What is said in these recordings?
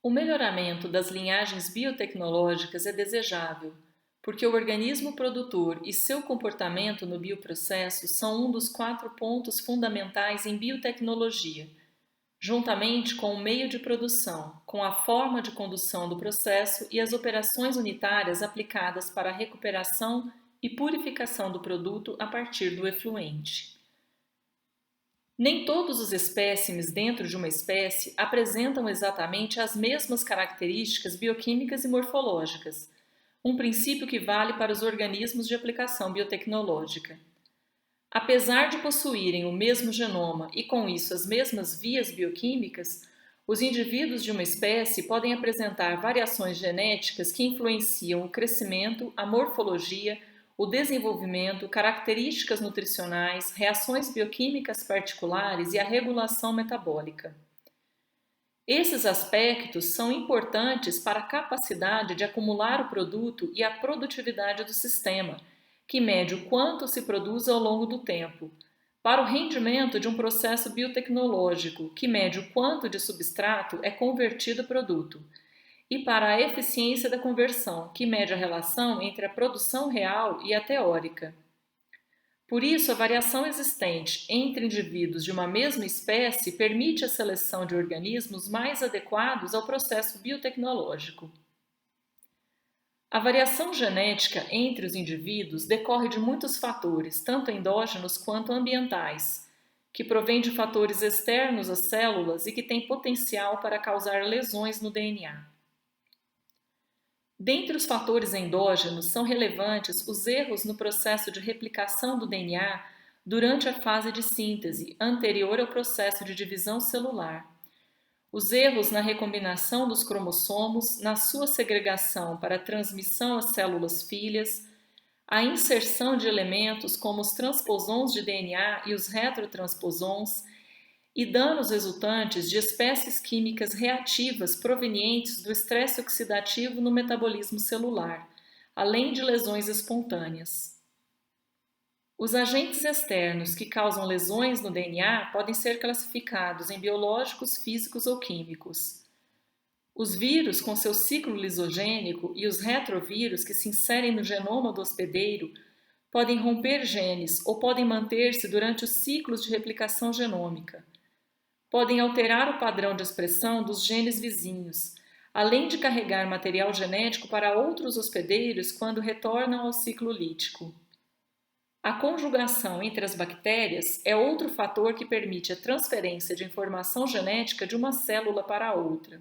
O melhoramento das linhagens biotecnológicas é desejável, porque o organismo produtor e seu comportamento no bioprocesso são um dos 4 pontos fundamentais em biotecnologia, juntamente com o meio de produção, com a forma de condução do processo e as operações unitárias aplicadas para a recuperação e purificação do produto a partir do efluente. Nem todos os espécimes dentro de uma espécie apresentam exatamente as mesmas características bioquímicas e morfológicas, um princípio que vale para os organismos de aplicação biotecnológica. Apesar de possuírem o mesmo genoma e, com isso, as mesmas vias bioquímicas, os indivíduos de uma espécie podem apresentar variações genéticas que influenciam o crescimento, a morfologia, o desenvolvimento, características nutricionais, reações bioquímicas particulares e a regulação metabólica. Esses aspectos são importantes para a capacidade de acumular o produto e a produtividade do sistema, que mede o quanto se produz ao longo do tempo, para o rendimento de um processo biotecnológico, que mede o quanto de substrato é convertido a produto, e para a eficiência da conversão, que mede a relação entre a produção real e a teórica. Por isso, a variação existente entre indivíduos de uma mesma espécie permite a seleção de organismos mais adequados ao processo biotecnológico. A variação genética entre os indivíduos decorre de muitos fatores, tanto endógenos quanto ambientais, que provém de fatores externos às células e que têm potencial para causar lesões no DNA. Dentre os fatores endógenos, são relevantes os erros no processo de replicação do DNA durante a fase de síntese, anterior ao processo de divisão celular. Os erros na recombinação dos cromossomos, na sua segregação para transmissão às células filhas, a inserção de elementos como os transposons de DNA e os retrotransposons, e danos resultantes de espécies químicas reativas provenientes do estresse oxidativo no metabolismo celular, além de lesões espontâneas. Os agentes externos que causam lesões no DNA podem ser classificados em biológicos, físicos ou químicos. Os vírus com seu ciclo lisogênico e os retrovírus que se inserem no genoma do hospedeiro podem romper genes ou podem manter-se durante os ciclos de replicação genômica. Podem alterar o padrão de expressão dos genes vizinhos, além de carregar material genético para outros hospedeiros quando retornam ao ciclo lítico. A conjugação entre as bactérias é outro fator que permite a transferência de informação genética de uma célula para outra.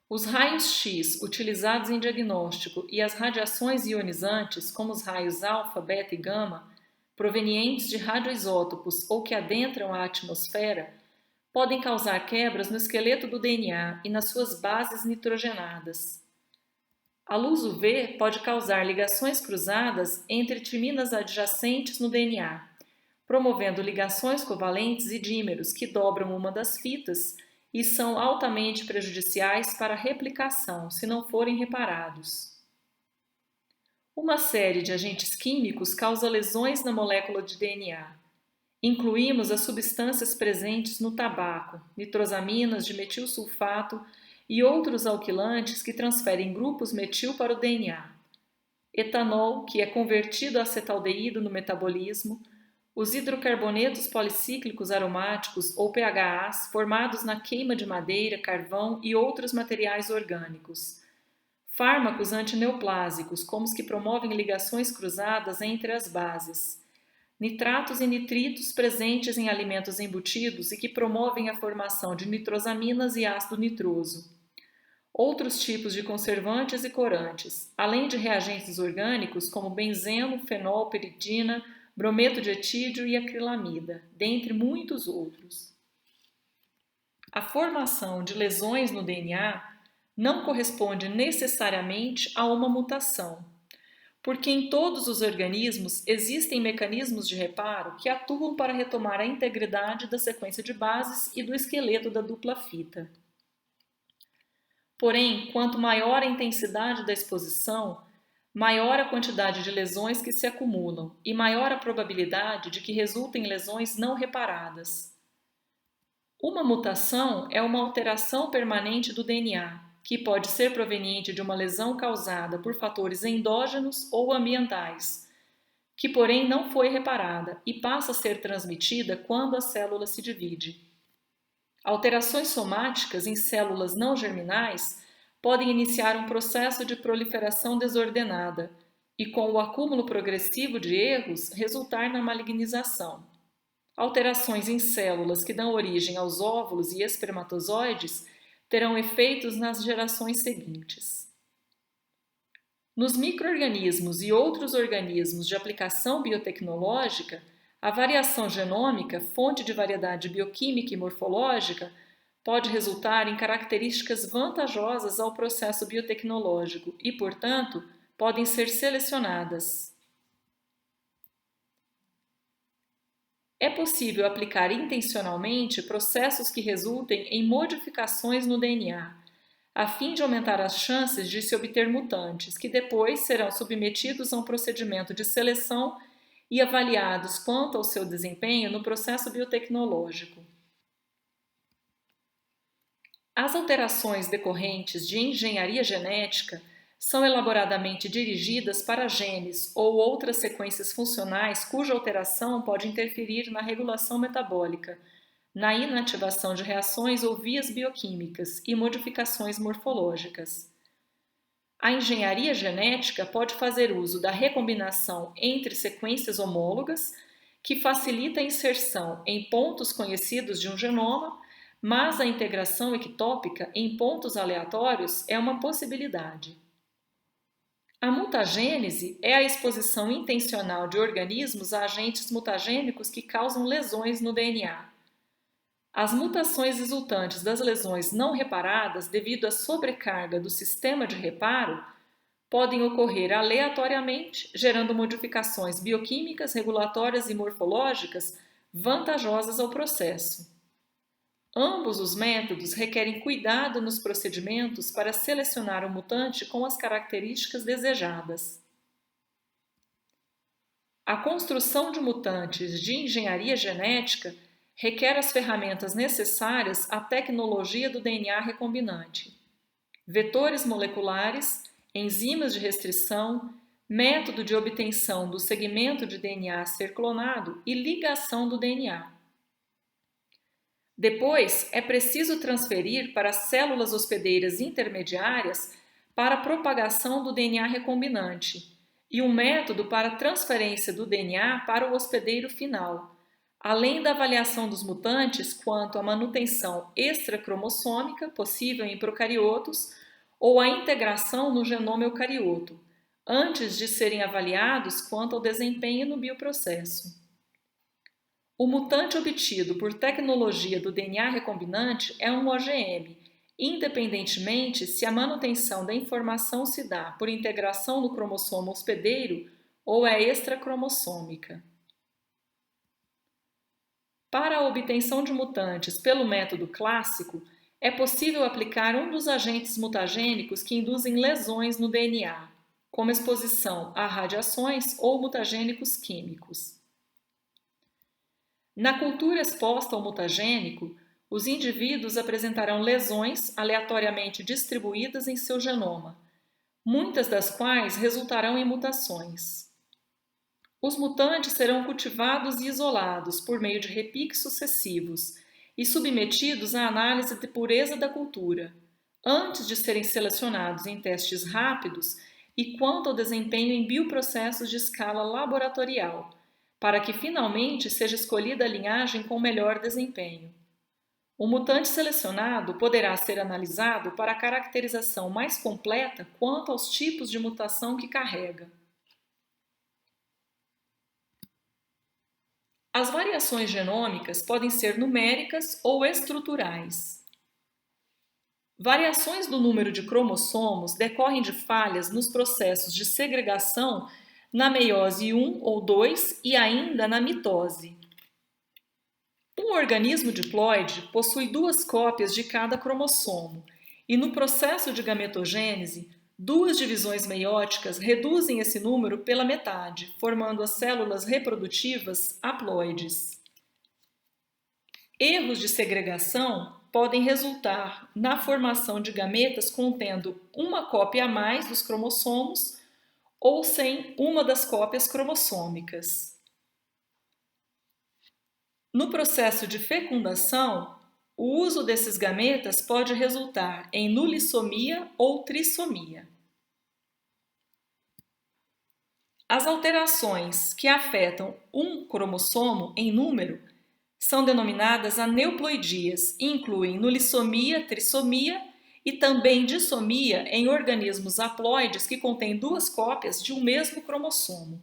Os raios-X utilizados em diagnóstico e as radiações ionizantes, como os raios alfa, beta e gama, provenientes de radioisótopos ou que adentram a atmosfera, podem causar quebras no esqueleto do DNA e nas suas bases nitrogenadas. A luz UV pode causar ligações cruzadas entre timinas adjacentes no DNA, promovendo ligações covalentes e dímeros que dobram uma das fitas e são altamente prejudiciais para a replicação se não forem reparados. Uma série de agentes químicos causa lesões na molécula de DNA. Incluímos as substâncias presentes no tabaco, nitrosaminas de metilsulfato e outros alquilantes que transferem grupos metil para o DNA. Etanol, que é convertido a acetaldeído no metabolismo, os hidrocarbonetos policíclicos aromáticos ou PHAs formados na queima de madeira, carvão e outros materiais orgânicos. Fármacos antineoplásicos, como os que promovem ligações cruzadas entre as bases. Nitratos e nitritos presentes em alimentos embutidos e que promovem a formação de nitrosaminas e ácido nitroso. Outros tipos de conservantes e corantes, além de reagentes orgânicos como benzeno, fenol, piridina, brometo de etídio e acrilamida, dentre muitos outros. A formação de lesões no DNA não corresponde necessariamente a uma mutação, porque em todos os organismos existem mecanismos de reparo que atuam para retomar a integridade da sequência de bases e do esqueleto da dupla fita. Porém, quanto maior a intensidade da exposição, maior a quantidade de lesões que se acumulam e maior a probabilidade de que resultem lesões não reparadas. Uma mutação é uma alteração permanente do DNA, que pode ser proveniente de uma lesão causada por fatores endógenos ou ambientais, que porém não foi reparada e passa a ser transmitida quando a célula se divide. Alterações somáticas em células não germinais podem iniciar um processo de proliferação desordenada e, com o acúmulo progressivo de erros, resultar na malignização. Alterações em células que dão origem aos óvulos e espermatozoides terão efeitos nas gerações seguintes. Nos micro-organismos e outros organismos de aplicação biotecnológica, a variação genômica, fonte de variedade bioquímica e morfológica, pode resultar em características vantajosas ao processo biotecnológico e, portanto, podem ser selecionadas. É possível aplicar intencionalmente processos que resultem em modificações no DNA, a fim de aumentar as chances de se obter mutantes, que depois serão submetidos a um procedimento de seleção e avaliados quanto ao seu desempenho no processo biotecnológico. As alterações decorrentes de engenharia genética são elaboradamente dirigidas para genes ou outras sequências funcionais cuja alteração pode interferir na regulação metabólica, na inativação de reações ou vias bioquímicas e modificações morfológicas. A engenharia genética pode fazer uso da recombinação entre sequências homólogas, que facilita a inserção em pontos conhecidos de um genoma, mas a integração ectópica em pontos aleatórios é uma possibilidade. A mutagênese é a exposição intencional de organismos a agentes mutagênicos que causam lesões no DNA. As mutações resultantes das lesões não reparadas devido à sobrecarga do sistema de reparo podem ocorrer aleatoriamente, gerando modificações bioquímicas, regulatórias e morfológicas vantajosas ao processo. Ambos os métodos requerem cuidado nos procedimentos para selecionar o mutante com as características desejadas. A construção de mutantes de engenharia genética requer as ferramentas necessárias à tecnologia do DNA recombinante: vetores moleculares, enzimas de restrição, método de obtenção do segmento de DNA a ser clonado e ligação do DNA. Depois, é preciso transferir para as células hospedeiras intermediárias para a propagação do DNA recombinante e um método para a transferência do DNA para o hospedeiro final, além da avaliação dos mutantes quanto à manutenção extracromossômica possível em procariotos ou a integração no genoma eucarioto, antes de serem avaliados quanto ao desempenho no bioprocesso. O mutante obtido por tecnologia do DNA recombinante é um OGM, independentemente se a manutenção da informação se dá por integração no cromossomo hospedeiro ou é extracromossômica. Para a obtenção de mutantes pelo método clássico, é possível aplicar um dos agentes mutagênicos que induzem lesões no DNA, como exposição a radiações ou mutagênicos químicos. Na cultura exposta ao mutagênico, os indivíduos apresentarão lesões aleatoriamente distribuídas em seu genoma, muitas das quais resultarão em mutações. Os mutantes serão cultivados e isolados por meio de repiques sucessivos e submetidos à análise de pureza da cultura, antes de serem selecionados em testes rápidos e quanto ao desempenho em bioprocessos de escala laboratorial, para que finalmente seja escolhida a linhagem com melhor desempenho. O mutante selecionado poderá ser analisado para a caracterização mais completa quanto aos tipos de mutação que carrega. As variações genômicas podem ser numéricas ou estruturais. Variações do número de cromossomos decorrem de falhas nos processos de segregação na meiose 1 ou 2 e ainda na mitose. Um organismo diploide possui 2 cópias de cada cromossomo e no processo de gametogênese, 2 divisões meióticas reduzem esse número pela metade, formando as células reprodutivas haploides. Erros de segregação podem resultar na formação de gametas contendo uma cópia a mais dos cromossomos ou sem uma das cópias cromossômicas. No processo de fecundação, o uso desses gametas pode resultar em nulissomia ou trissomia. As alterações que afetam um cromossomo em número são denominadas aneuploidias e incluem nulissomia, trissomia e também dissomia em organismos haploides que contêm duas cópias de um mesmo cromossomo.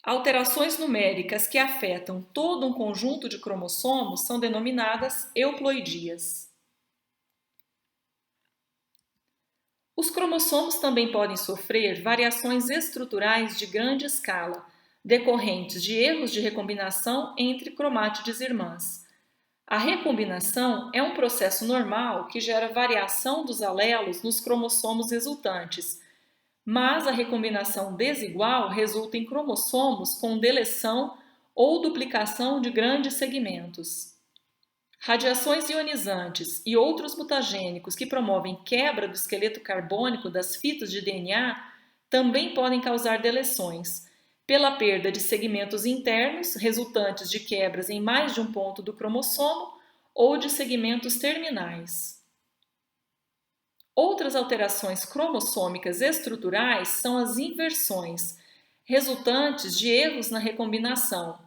Alterações numéricas que afetam todo um conjunto de cromossomos são denominadas euploidias. Os cromossomos também podem sofrer variações estruturais de grande escala, decorrentes de erros de recombinação entre cromátides irmãs. A recombinação é um processo normal que gera variação dos alelos nos cromossomos resultantes, mas a recombinação desigual resulta em cromossomos com deleção ou duplicação de grandes segmentos. Radiações ionizantes e outros mutagênicos que promovem quebra do esqueleto carbônico das fitas de DNA também podem causar deleções, pela perda de segmentos internos resultantes de quebras em mais de um ponto do cromossomo ou de segmentos terminais. Outras alterações cromossômicas estruturais são as inversões, resultantes de erros na recombinação.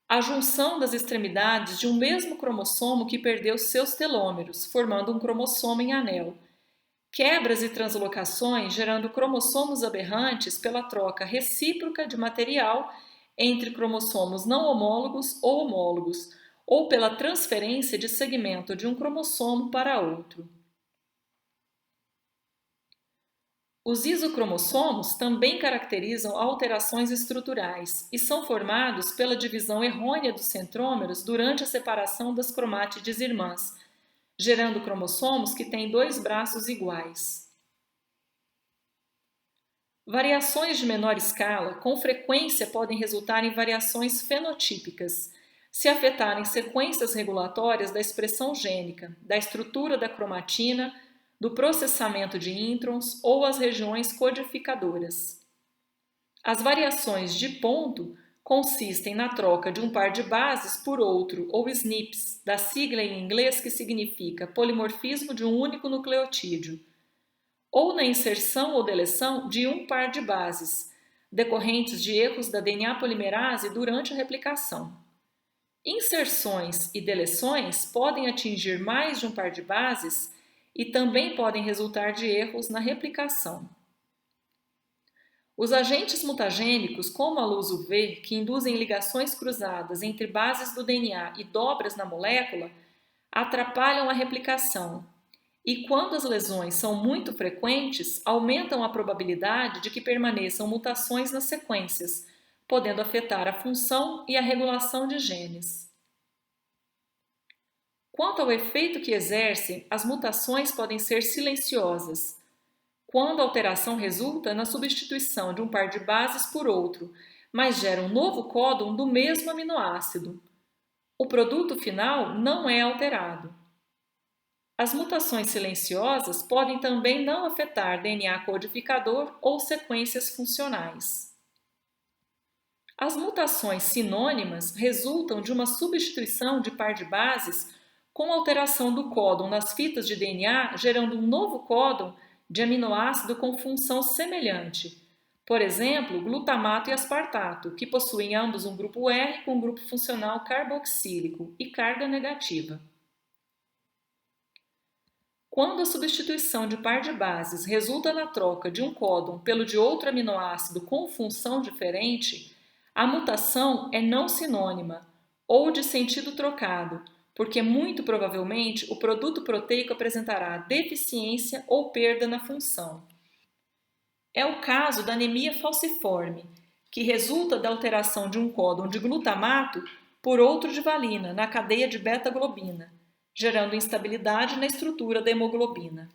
A junção das extremidades de um mesmo cromossomo que perdeu seus telômeros, formando um cromossomo em anel. Quebras e translocações gerando cromossomos aberrantes pela troca recíproca de material entre cromossomos não homólogos ou homólogos, ou pela transferência de segmento de um cromossomo para outro. Os isocromossomos também caracterizam alterações estruturais e são formados pela divisão errônea dos centrômeros durante a separação das cromátides irmãs, gerando cromossomos que têm dois braços iguais. Variações de menor escala com frequência podem resultar em variações fenotípicas, se afetarem sequências regulatórias da expressão gênica, da estrutura da cromatina, do processamento de introns ou as regiões codificadoras. As variações de ponto consistem na troca de um par de bases por outro, ou SNPs, da sigla em inglês que significa polimorfismo de um único nucleotídeo, ou na inserção ou deleção de um par de bases, decorrentes de erros da DNA polimerase durante a replicação. Inserções e deleções podem atingir mais de um par de bases e também podem resultar de erros na replicação. Os agentes mutagênicos, como a luz UV, que induzem ligações cruzadas entre bases do DNA e dobras na molécula, atrapalham a replicação e, quando as lesões são muito frequentes, aumentam a probabilidade de que permaneçam mutações nas sequências, podendo afetar a função e a regulação de genes. Quanto ao efeito que exercem, as mutações podem ser silenciosas, quando a alteração resulta na substituição de um par de bases por outro, mas gera um novo códon do mesmo aminoácido. O produto final não é alterado. As mutações silenciosas podem também não afetar DNA codificador ou sequências funcionais. As mutações sinônimas resultam de uma substituição de par de bases com alteração do códon nas fitas de DNA, gerando um novo códon de aminoácido com função semelhante. Por exemplo, glutamato e aspartato, que possuem ambos um grupo R com grupo funcional carboxílico e carga negativa. Quando a substituição de par de bases resulta na troca de um códon pelo de outro aminoácido com função diferente, a mutação é não sinônima ou de sentido trocado, porque muito provavelmente o produto proteico apresentará deficiência ou perda na função. É o caso da anemia falciforme, que resulta da alteração de um códon de glutamato por outro de valina na cadeia de beta-globina, gerando instabilidade na estrutura da hemoglobina.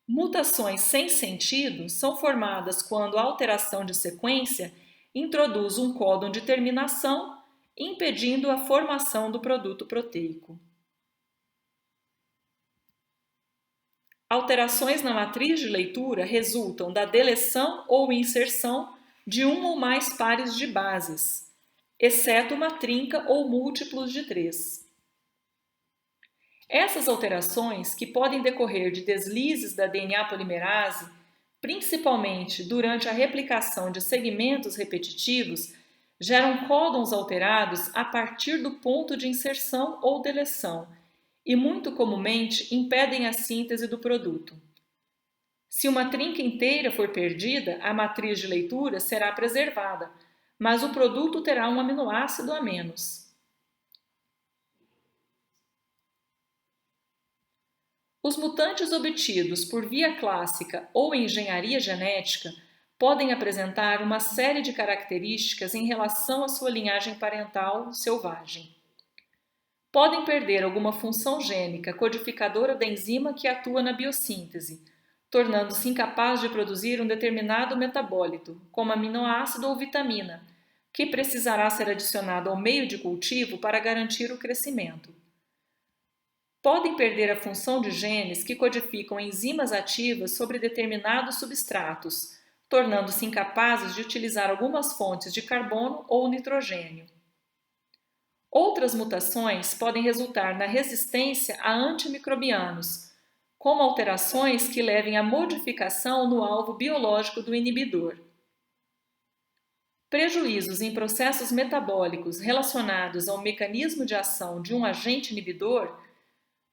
Mutações sem sentido são formadas quando a alteração de sequência introduz um códon de terminação, impedindo a formação do produto proteico. Alterações na matriz de leitura resultam da deleção ou inserção de um ou mais pares de bases, exceto uma trinca ou múltiplos de 3. Essas alterações, que podem decorrer de deslizes da DNA polimerase, principalmente durante a replicação de segmentos repetitivos, geram códons alterados a partir do ponto de inserção ou deleção e, muito comumente, impedem a síntese do produto. Se uma trinca inteira for perdida, a matriz de leitura será preservada, mas o produto terá um aminoácido a menos. Os mutantes obtidos por via clássica ou engenharia genética podem apresentar uma série de características em relação à sua linhagem parental selvagem. Podem perder alguma função gênica codificadora da enzima que atua na biossíntese, tornando-se incapaz de produzir um determinado metabólito, como aminoácido ou vitamina, que precisará ser adicionado ao meio de cultivo para garantir o crescimento. Podem perder a função de genes que codificam enzimas ativas sobre determinados substratos, tornando-se incapazes de utilizar algumas fontes de carbono ou nitrogênio. Outras mutações podem resultar na resistência a antimicrobianos, como alterações que levem à modificação no alvo biológico do inibidor. Prejuízos em processos metabólicos relacionados ao mecanismo de ação de um agente inibidor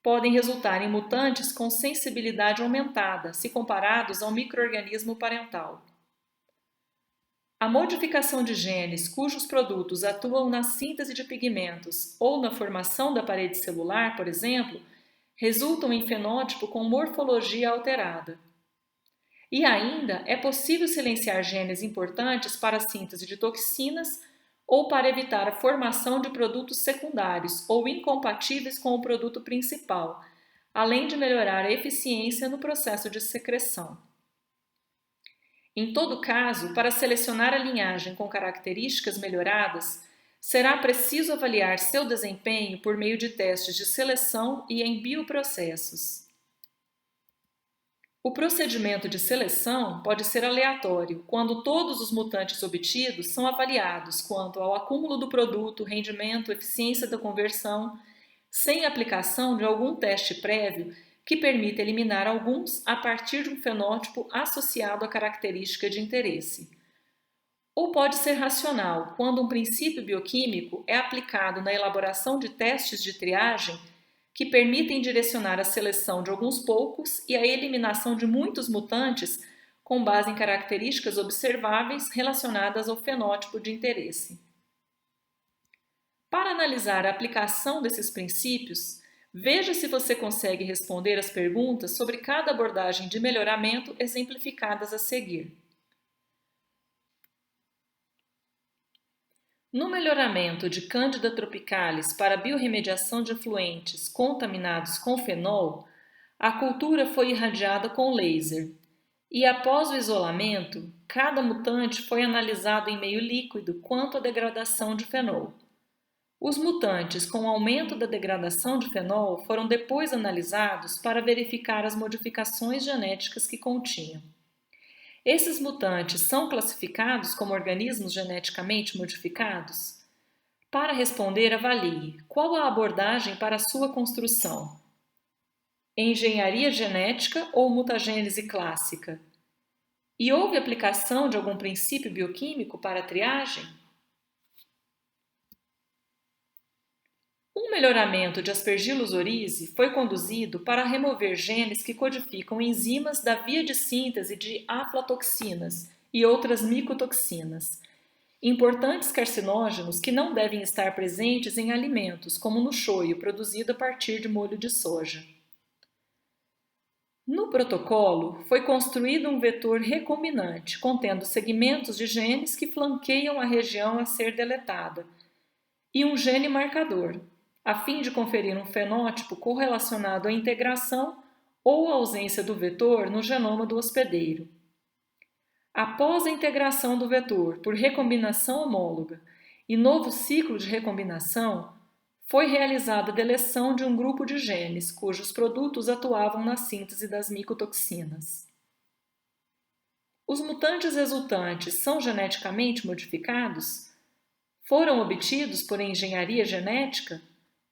podem resultar em mutantes com sensibilidade aumentada, se comparados ao micro-organismo parental. A modificação de genes cujos produtos atuam na síntese de pigmentos ou na formação da parede celular, por exemplo, resultam em fenótipo com morfologia alterada. E ainda é possível silenciar genes importantes para a síntese de toxinas ou para evitar a formação de produtos secundários ou incompatíveis com o produto principal, além de melhorar a eficiência no processo de secreção. Em todo caso, para selecionar a linhagem com características melhoradas, será preciso avaliar seu desempenho por meio de testes de seleção e em bioprocessos. O procedimento de seleção pode ser aleatório, quando todos os mutantes obtidos são avaliados quanto ao acúmulo do produto, rendimento, eficiência da conversão, sem aplicação de algum teste prévio que permita eliminar alguns a partir de um fenótipo associado à característica de interesse. Ou pode ser racional, quando um princípio bioquímico é aplicado na elaboração de testes de triagem que permitem direcionar a seleção de alguns poucos e a eliminação de muitos mutantes com base em características observáveis relacionadas ao fenótipo de interesse. Para analisar a aplicação desses princípios, veja se você consegue responder as perguntas sobre cada abordagem de melhoramento exemplificadas a seguir. No melhoramento de Candida tropicalis para biorremediação de efluentes contaminados com fenol, a cultura foi irradiada com laser e, após o isolamento, cada mutante foi analisado em meio líquido quanto à degradação de fenol. Os mutantes com aumento da degradação de fenol foram depois analisados para verificar as modificações genéticas que continham. Esses mutantes são classificados como organismos geneticamente modificados? Para responder, avalie qual a abordagem para sua construção. Engenharia genética ou mutagênese clássica? E houve aplicação de algum princípio bioquímico para a triagem? Um melhoramento de Aspergillus oryzae foi conduzido para remover genes que codificam enzimas da via de síntese de aflatoxinas e outras micotoxinas, importantes carcinógenos que não devem estar presentes em alimentos, como no shoyu produzido a partir de molho de soja. No protocolo, foi construído um vetor recombinante contendo segmentos de genes que flanqueiam a região a ser deletada e um gene marcador, a fim de conferir um fenótipo correlacionado à integração ou ausência do vetor no genoma do hospedeiro. Após a integração do vetor por recombinação homóloga e novo ciclo de recombinação, foi realizada a deleção de um grupo de genes cujos produtos atuavam na síntese das micotoxinas. Os mutantes resultantes são geneticamente modificados? Foram obtidos por engenharia genética?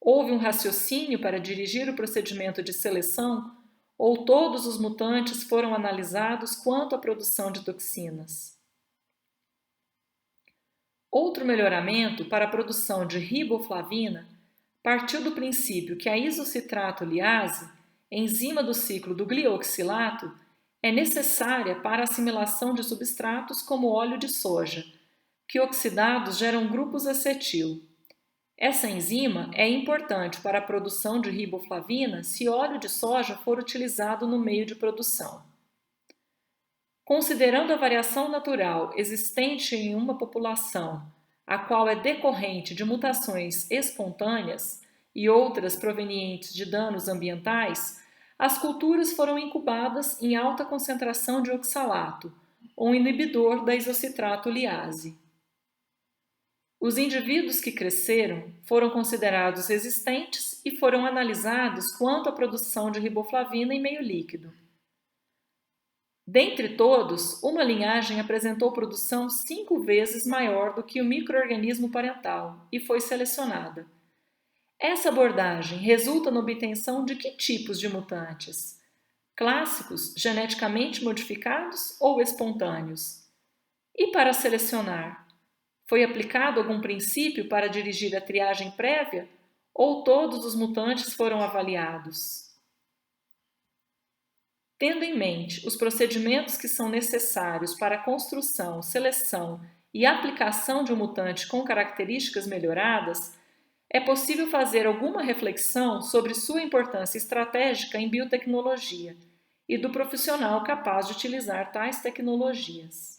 Houve um raciocínio para dirigir o procedimento de seleção? Ou todos os mutantes foram analisados quanto à produção de toxinas? Outro melhoramento para a produção de riboflavina partiu do princípio que a isocitrato liase, enzima do ciclo do glioxilato, é necessária para a assimilação de substratos como óleo de soja, que oxidados geram grupos acetil. Essa enzima é importante para a produção de riboflavina se óleo de soja for utilizado no meio de produção. Considerando a variação natural existente em uma população, a qual é decorrente de mutações espontâneas e outras provenientes de danos ambientais, as culturas foram incubadas em alta concentração de oxalato, um inibidor da isocitrato liase. Os indivíduos que cresceram foram considerados resistentes e foram analisados quanto à produção de riboflavina em meio líquido. Dentre todos, uma linhagem apresentou produção 5 vezes maior do que o micro-organismo parental e foi selecionada. Essa abordagem resulta na obtenção de que tipos de mutantes? Clássicos, geneticamente modificados ou espontâneos? E para selecionar, foi aplicado algum princípio para dirigir a triagem prévia ou todos os mutantes foram avaliados? Tendo em mente os procedimentos que são necessários para a construção, seleção e aplicação de um mutante com características melhoradas, é possível fazer alguma reflexão sobre sua importância estratégica em biotecnologia e do profissional capaz de utilizar tais tecnologias.